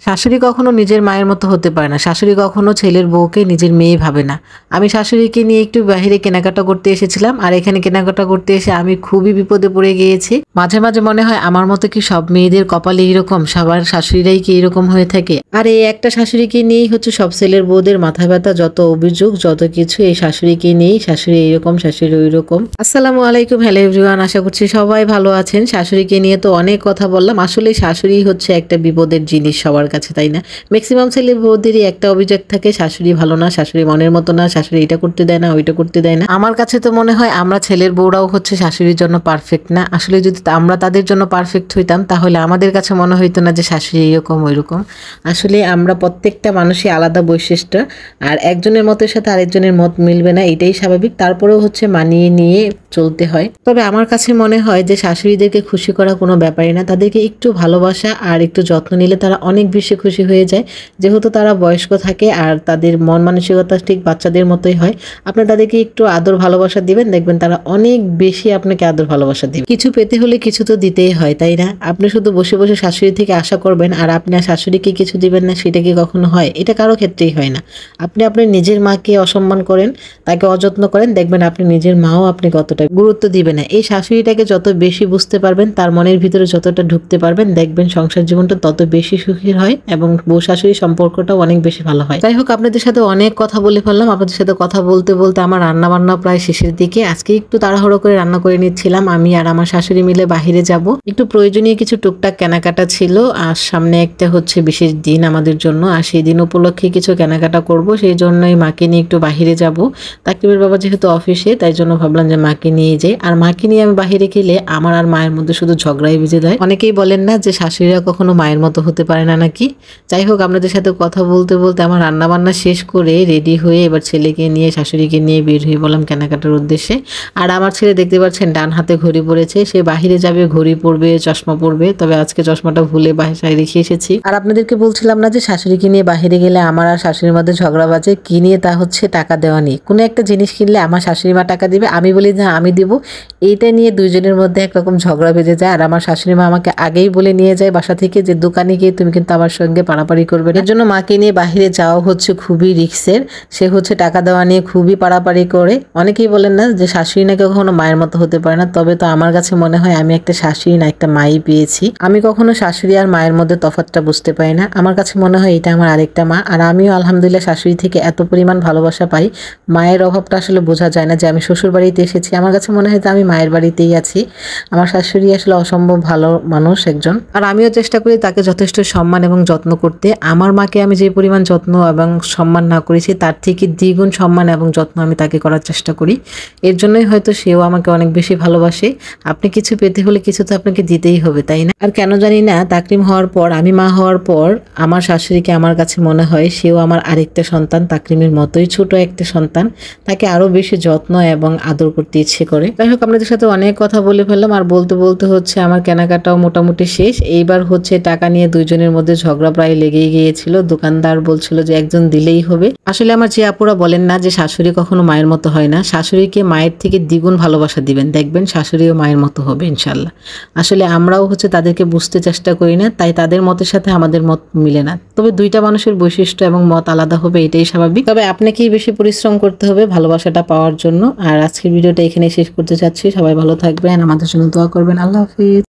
শাশুড়ি কখনো নিজের মায়ের মতো হতে পারে না। শাশুড়ি কখনো ছেলের বউকে নিজের মেয়ে ভাবে না। আমি শাশুড়িকে নিয়ে একটু বাইরে কেনাকাটা করতে এসেছিলাম, আর এখানে কেনাকাটা করতে এসে আমি খুবই বিপদে পড়ে গিয়েছি। মাঝে মাঝে মনে হয় আমার মতো কি সব মেয়েদের কপালে এইরকম, সবার শাশুড়িরাই কি এরকম হয়ে থাকে। আর এই একটা শাশুড়িকে নিয়েই হচ্ছে সব ছেলের বউদের মাথা ব্যথা, যত অভিযোগ যত কিছু এই শাশুড়িকে নিয়েই। শাশুড়ি এইরকম, শাশুড়ি ওইরকম। আসসালামু আলাইকুম, হ্যালো এভরিওয়ান, আশা করছি সবাই ভালো আছেন। শাশুড়িকে নিয়ে তো অনেক কথা বললাম। আসলে শাশুড়ি হচ্ছে একটা বিপদের জিনিস সবার কাছে, তাই না? ম্যাক্সিমাম ছেলে বউদেরই একটা অভিযোগ থাকে, শাশুড়ি ভালো না, শাশুড়ি মনের মতো না, শাশুড়ি এটা করতে দেয় না, ওইটা করতে দেয় না। আমার কাছে তো মনে হয় আমরা ছেলের বউরাও হচ্ছে শাশুড়ির জন্য পারফেক্ট না। আসলে যদি আমরা তাদের জন্য পারফেক্ট হইতাম তাহলে আমাদের কাছে মনে হইতো না যে শাশুড়ি এরকম ওইরকম। আসলে আমরা প্রত্যেকটা মানুষই আলাদা বৈশিষ্ট্য, আর একজনের মতের সাথে আরেকজনের মত মিলবে না, এটাই স্বাভাবিক। তারপরেও হচ্ছে মানিয়ে নিয়ে চলতে হয়। তবে আমার কাছে মনে হয় যে শাশুড়িদেরকে খুশি করা কোনো ব্যাপারই না। তাদেরকে একটু ভালোবাসা আর একটু যত্ন নিলে তারা অনেক বেশি খুশি হয়ে যায়, যেহেতু তারা বয়স্ক থাকে আর তাদের মন মানসিকতা ঠিক বাচ্চাদের মতোই হয়। আপনি তাদেরকে একটু আদর ভালোবাসা দিবেন, দেখবেন তারা অনেক বেশি আপনাকে আদর ভালোবাসা দিবে। কিছু পেতে হলে কিছু তো দিতেই হয়, তাই না? আপনি শুধু বসে বসে শাশুড়ি থেকে আশা করবেন আর আপনার শাশুড়িকে কিছু দিবেন না, সেটা কি কখনো হয়? এটা কারো ক্ষেত্রেই হয় না। আপনি আপনার নিজের মাকে অসম্মান করেন, তাকে অযত্ন করেন, দেখবেন আপনি নিজের মাও আপনি কতটা গুরুত্ব দিবেন না। এই শাশুড়িটাকে যত বেশি বুঝতে পারবেন, তার মনের ভিতরে যতটা ঢুকতে পারবেন, দেখবেন সংসার জীবনটা তত বেশি সুখী হয় এবং বউ শাশুড়ি সম্পর্কটাও অনেক বেশি ভালো হয়। যাই হোক, আপনাদের সাথে অনেক কথা বলে ফেললাম। আপনাদের সাথে কথা বলতে বলতে আমার রান্না বান্না প্রায় শেষের দিকে। আজকে একটু তাড়াহুড়ো করে রান্না করে নিচ্ছিলাম। আমি আর আমার শাশুড়ি মিলে বাহিরে যাব, একটু প্রয়োজনীয় কিছু টুকটাক কেনাকাটা ছিল। আর সামনে একটা হচ্ছে বিশেষ দিন আমাদের জন্য, আর সেই দিন উপলক্ষে কিছু কেনাকাটা করব। সেই জন্যই মাকে নিয়ে একটু বাহিরে যাব। তাকিবের বাবা যেহেতু অফিসে, তাই জন্য ভাবলাম যে মাকে নিয়ে যাই। আর মাকে নিয়ে আমি বাহিরে গেলে আমার আর মায়ের মধ্যে শুধু ঝগড়াই বেজে দেয়। অনেকেই বলেন না যে শাশুড়িরা কখনো মায়ের মতো হতে পারে না নাকি। যাই হোক, আপনাদের সাথে কথা বলতে বলতে আমার রান্না বান্না শেষ করে রেডি হয়ে এবার ছেলেকে নিয়ে শাশুড়িকে নিয়ে বের হয়ে বললাম কেনাকাটার উদ্দেশ্যে। আর আমার ছেলে দেখতে পাচ্ছেন ডান হাতে ঘড়ি পরেছে, সে বাহিরে যাবে, ঘড়ি পরবে, চশমা পরবে। তবে আজকে চশমাটা ভুলে বাসায় রেখে এসেছি। আর আপনাদেরকে বলছিলাম না যে শাশুড়িকে নিয়ে বাহিরে গেলে আমার আর শাশুড়ির মধ্যে ঝগড়া বাজে কি নিয়ে? তা হচ্ছে টাকা দেওয়া নিয়ে। কোনো একটা জিনিস কিনলে আমার শাশুড়ি মা টাকা দিবে, আমি বলি যে আমি দিব। এইটা নিয়ে দুইজনের মধ্যে একরকম ঝগড়া বেজে যায়। আর আমার শাশুড়ি মা আমাকে আগেই বলে নিয়ে যায় বাসা থেকে যে দোকানে গিয়ে তুমি কিন্তু আমার সঙ্গে পাড়াপাড়ি করবে। এর জন্য মাকে নিয়ে বাহিরে যাওয়া হচ্ছে খুবই রিস্কের। সে হচ্ছে টাকা দেওয়া নিয়ে খুবই পাড়াপাড়ি করে। অনেকেই বলেন না যে শাশুড়ি নাকি কখনো মায়ের মতো হতে পারে না, তবে তো আমার কাছে মনে হয় আমি একটা শাশুড়ি না একটা মাই পেয়েছি। আমি কখনো শাশুড়ি আর মায়ের মধ্যে তফাৎটা বুঝতে পারি না। আমার কাছে মনে হয় এটা আমার আরেকটা মা। আর আমিও আলহামদুলিল্লাহ শাশুড়ি থেকে এত পরিমাণ ভালোবাসা পাই, মায়ের অভাবটা আসলে বোঝা যায় না। যে আমি শ্বশুর বাড়িতে এসেছি, আমার কাছে মনে হয় যে আমি মায়ের বাড়িতেই আছি। আমার শাশুড়ি আসলে অসম্ভব ভালো মানুষ একজন। আর আমিও চেষ্টা করি তাকে যথেষ্ট সম্মান এবং যত্ন করতে। আমার মাকে আমি যে পরিমাণ যত্ন এবং সম্মান না করেছি, তার থেকে দ্বিগুণ সম্মান এবং যত্ন আমি তাকে করার চেষ্টা করি। এর জন্যই হয়তো সেও আমাকে অনেক বেশি ভালোবাসে। আপনি কিছু পেতে হলে কিছু তো আপনাকে দিতেই হবে, তাই না? আর কেন জানি না, তাকরিম হওয়ার পর, আমি মা হওয়ার পর আমার শাশুড়িকে আমার কাছে মনে হয় সেও আমার আরেকটা সন্তান, তাকরিমের মতোই ছোট একটা সন্তান। তাকে আরো বেশি যত্ন এবং আদর করতে ইচ্ছে করে। যাই হোক, আপনাদের সাথে অনেক কথা বলে ফেললাম। আর বলতে বলতে হচ্ছে আমার কেনাকাটাও মোটামুটি শেষ। এইবার হচ্ছে টাকা নিয়ে দুইজনের মধ্যে ঝগড়া প্রায় লেগেই গিয়েছিল। দোকানদার বলছিল যে একজন দিলেই হবে। আসলে আমার যে আপুরা বলেন না যে শাশুড়ি কখনো মায়ের মতো হয় না, শাশুড়িকে মায়ের থেকে দ্বিগুণ ভালোবাসা দিবেন, দেখবেন শাশুড়িও মায়ের মতো হবে ইনশাল্লাহ। আসলে আমরাও হচ্ছে তাদেরকে বুঝতে চেষ্টা করি না, তাই তাদের মতের সাথে আমাদের মত মিলে না। তবে দুইটা মানুষের বৈশিষ্ট্য এবং মত আলাদা হবে, এটাই স্বাভাবিক। তবে আপনাকেই বেশি পরিশ্রম করতে হবে ভালোবাসাটা পাওয়ার জন্য। আর আজকের ভিডিওটা এখানে শেষ করতে চাচ্ছি। সবাই ভালো থাকবেন, আমাদের জন্য দোয়া করবেন। আল্লাহ হাফিজ।